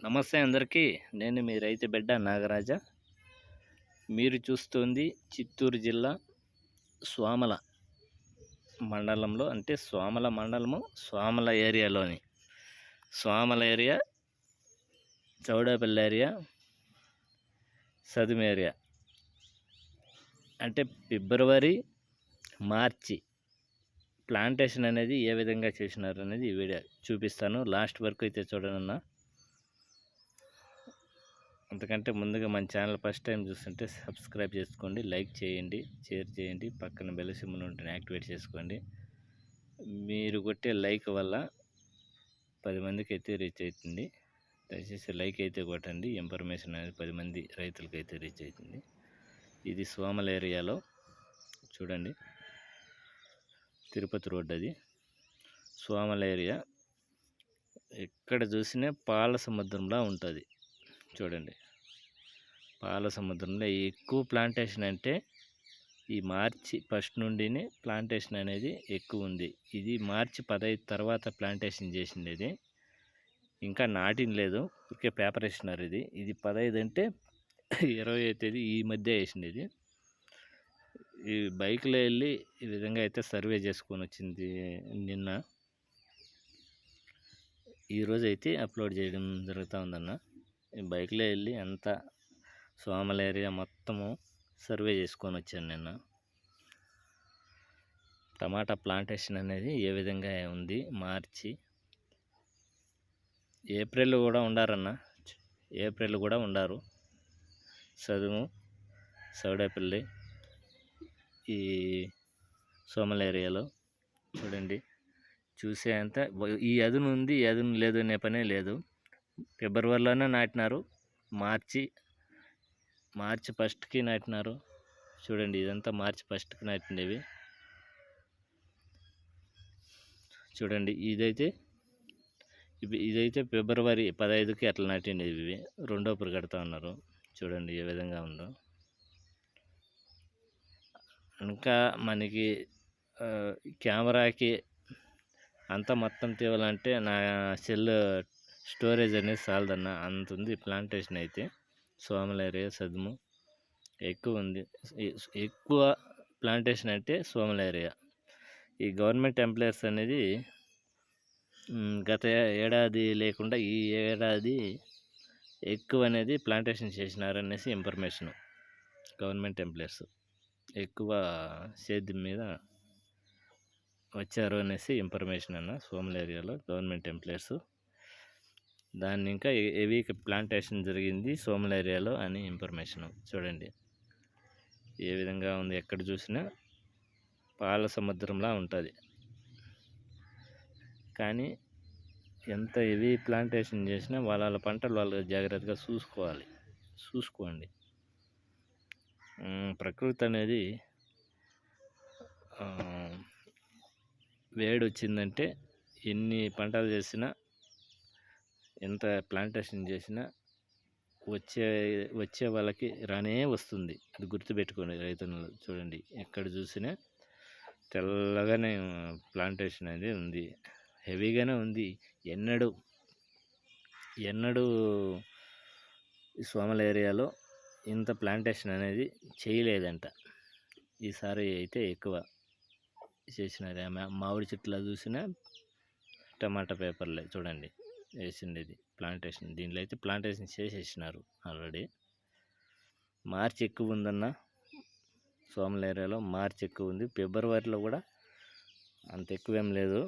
నమస్తే అందరికీ. నేను మీ రైతు బిడ్డ నాగరాజ. మీరు చూస్తుంది చిత్తూరు జిల్లా స్వామల మండలంలో, అంటే స్వామల మండలము, స్వామల ఏరియాలోని స్వామల ఏరియా, చౌడేపల్లి ఏరియా, సదుము ఏరియా. అంటే ఫిబ్రవరి, మార్చి ప్లాంటేషన్ అనేది ఏ విధంగా చేసినారు అనేది ఈ వీడియో చూపిస్తాను. లాస్ట్ వరకు అయితే చూడనన్నా. అంతకంటే ముందుగా మన ఛానల్ ఫస్ట్ టైం చూస్తుంటే సబ్స్క్రైబ్ చేసుకోండి, లైక్ చేయండి, షేర్ చేయండి, పక్కన బెల్ సింబల్ ఉంటుంది యాక్టివేట్ చేసుకోండి. మీరు కొట్టే లైక్ వల్ల 10 మందికి అయితే రీచ్ అవుతుంది. దయచేసి లైక్ అయితే కొట్టండి. ఇన్ఫర్మేషన్ అనేది 10 మంది రైతులకి అయితే రీచ్ అవుతుంది. ఇది సోమల ఏరియాలో చూడండి, తిరుపతి రోడ్. అది సోమల ఏరియా. ఎక్కడ చూసినా పాల సముద్రంలా ఉంటుంది చూడండి. పాల సముద్రంలో ఎక్కువ ప్లాంటేషన్ అంటే ఈ మార్చి ఫస్ట్ నుండినే ప్లాంటేషన్ అనేది ఎక్కువ ఉంది. ఇది మార్చి 15 తర్వాత ప్లాంటేషన్ చేసింది. ఇది ఇంకా నాటిన లేదు, ఊరికే పేపర్ వేసినారు. ఇది 15 అంటే 20వ తేదీ ఈ మధ్య వేసింది. ఇది ఈ బైక్లో వెళ్ళి ఈ విధంగా అయితే సర్వే చేసుకొని వచ్చింది నిన్న. ఈరోజు అయితే అప్లోడ్ చేయడం జరుగుతూ ఉందన్న. ఈ బైక్లో వెళ్ళి అంతా సోమల ఏరియా మొత్తము సర్వే చేసుకొని వచ్చాను నిన్న. టమాటా ప్లాంటేషన్ అనేది ఏ విధంగా ఉంది. మార్చి, ఏప్రిల్ కూడా ఉండారన్న, ఏప్రిల్ కూడా ఉండారు. సదుము, సౌడేపల్లి, ఈ సోమల ఏరియాలో చూడండి. చూసే అంత ఈ అదును ఉంది, ఈ అదును లేదు అనే పనే లేదు. ఫిబ్రవరిలోనే నాటినారు, మార్చి ఫస్ట్కి నాటినారు. చూడండి, ఇదంతా మార్చి ఫస్ట్కి నాటినవి. చూడండి, ఇదైతే ఫిబ్రవరి 15కి అట్లా నాటిండేవి. ఇవి రెండో పురు కడతా ఉన్నారు. చూడండి ఏ విధంగా ఉందో. ఇంకా మనకి కెమెరాకి అంతా మొత్తం తీయాలంటే నా సెల్ స్టోరేజ్ అనేది చాలదన్న, అంత ఉంది ప్లాంటేషన్ అయితే. సోమల ఏరియా, సదుము ఎక్కువ ఉంది. ఎక్కువ ప్లాంటేషన్ అంటే సోమల ఏరియా. ఈ గవర్నమెంట్ ఎంప్లాయర్స్ అనేది గత ఏడాది లేకుండా ఈ ఏడాది ఎక్కువ అనేది ప్లాంటేషన్ చేసినారనేసి ఇన్ఫర్మేషను. గవర్నమెంట్ ఎంప్లాయర్స్ ఎక్కువ సేద్యం మీద వచ్చారు అనేసి ఇన్ఫర్మేషన్ అన్న. సోమల ఏరియాలో గవర్నమెంట్ ఎంప్లాయర్స్ దాన్ని ఇంకా హెవీ ప్లాంటేషన్ జరిగింది సోమల ఏరియాలో అని ఇన్ఫర్మేషను. చూడండి ఏ విధంగా ఉంది. ఎక్కడ చూసినా పాల సముద్రంలా ఉంటుంది. కానీ ఎంత హెవీ ప్లాంటేషన్ చేసినా వాళ్ళ పంటలు వాళ్ళు జాగ్రత్తగా చూసుకోండి. ప్రకృతి అనేది వేడి వచ్చిందంటే ఎన్ని పంటలు చేసినా, ఎంత ప్లాంటేషన్ చేసినా వచ్చే వాళ్ళకి రానే వస్తుంది. అది గుర్తుపెట్టుకోండి రైతులు. చూడండి ఎక్కడ చూసినా తెల్లగానే ప్లాంటేషన్ అనేది ఉంది, హెవీగానే ఉంది. ఎన్నడూ ఈ సోమల ఏరియాలో ఇంత ప్లాంటేషన్ అనేది చేయలేదంట. ఈసారి అయితే ఎక్కువ చేసినారు. మామిడి చెట్లు చూసినా టమాటా పేపర్లే చూడండి వేసిండేది ప్లాంటేషన్. దీనిలో అయితే ప్లాంటేషన్ చేసేసినారు ఆల్రెడీ. మార్చి ఎక్కువ ఉందన్న సోమల ఏరియాలో. మార్చి ఎక్కువ ఉంది. ఫిబ్రవరిలో కూడా అంత ఎక్కువేం లేదు.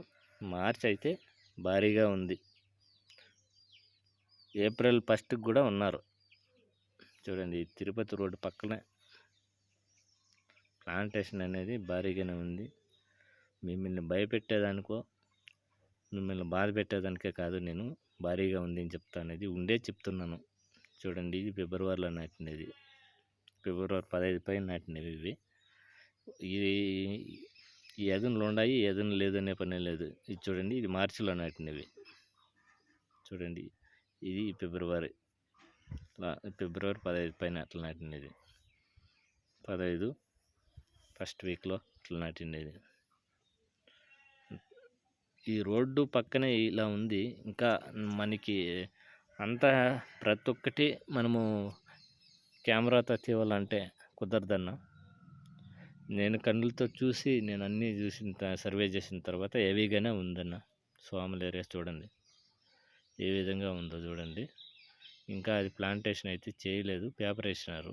మార్చి అయితే భారీగా ఉంది. ఏప్రిల్ ఫస్ట్కి కూడా ఉన్నారు. చూడండి తిరుపతి రోడ్డు పక్కనే ప్లాంటేషన్ అనేది భారీగానే ఉంది. మిమ్మల్ని భయపెట్టేదానికో, మిమ్మల్ని బాధ పెట్టేదానికే కాదు, నేను భారీగా ఉంది అని చెప్తానేది ఉండే చెప్తున్నాను. చూడండి ఇది ఫిబ్రవరిలో నాటినది, ఫిబ్రవరి 15 పైన నాటినవి ఇవి. ఈ ఎదునులు ఉన్నాయి, ఎదును లేదనే పని లేదు. ఇది చూడండి, ఇది మార్చిలో నాటినవి. చూడండి ఇది ఫిబ్రవరి 15 పైన అట్లా నాటినది. 15 ఫస్ట్ వీక్లో అట్లా నాటినది. ఈ రోడ్డు పక్కనే ఇలా ఉంది. ఇంకా మనకి అంతా ప్రతి ఒక్కటి మనము కెమెరాతో తీయాలంటే కుదరదన్న. నేను కళ్ళతో చూసి నేను అన్నీ సర్వే చేసిన తర్వాత హెవీగానే ఉందన్న. సోమల ఏరియా చూడండి ఏ విధంగా ఉందో చూడండి. ఇంకా అది ప్లాంటేషన్ అయితే చేయలేదు, పేపర్ వేసినారు.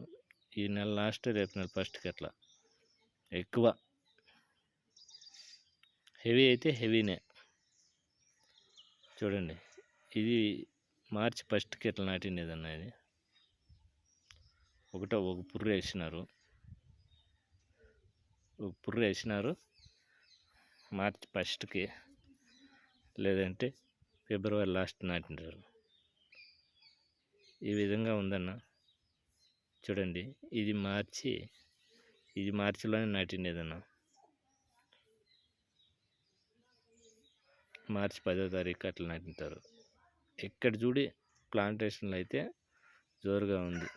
ఈ నెల లాస్ట్ రేపు నెల ఫస్ట్కి అట్లా ఎక్కువ హెవీ అయితే హెవీనే చూడండి. ఇది మార్చి ఫస్ట్కి ఎట్లా నాటిండేదన్న. ఇది ఒక పుర్రు వేసినారు, ఒక పుర్రు వేసినారు మార్చి ఫస్ట్కి, లేదంటే ఫిబ్రవరి లాస్ట్ నాటినారు. ఈ విధంగా ఉందన్న చూడండి. ఇది మార్చిలోనే నాటిండేదన్న. మార్చి 10వ తారీఖు అట్లా నాటింటారు. ఎక్కడ చూడి ప్లాంటేషన్లు అయితే జోరుగా ఉంది.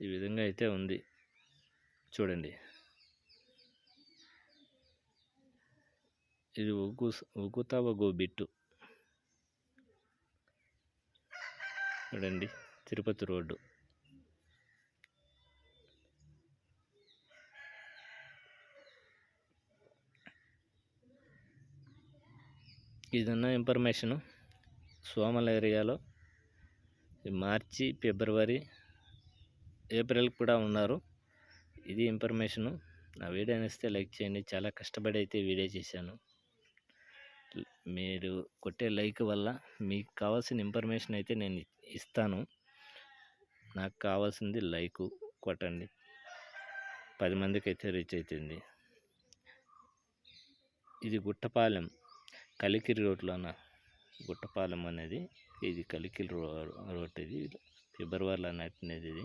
ఈ విధంగా అయితే ఉంది చూడండి. ఇది ఉగుతావగో బిట్టు చూడండి, తిరుపతి రోడ్డు. ఇదన్న ఇన్ఫర్మేషను. సోమల ఏరియాలో మార్చి, ఫిబ్రవరి, ఏప్రిల్ కూడా ఉన్నారు. ఇది ఇన్ఫర్మేషను. నా వీడియో అనిస్తే లైక్ చేయండి. చాలా కష్టపడి అయితే వీడియో చేశాను. మీరు కొట్టే లైక్ వల్ల మీకు కావాల్సిన ఇన్ఫర్మేషన్ అయితే నేను ఇస్తాను. నాకు కావాల్సింది లైక్ కొట్టండి, 10 మందికి అయితే రీచ్ అవుతుంది. ఇది గుట్టపాలెం, కలికిరి రోడ్లోన గుట్టపాలెం అనేది. ఇది కలికిరి రోడ్. ఇది ఫిబ్రవరిలో నాటినది. ఇది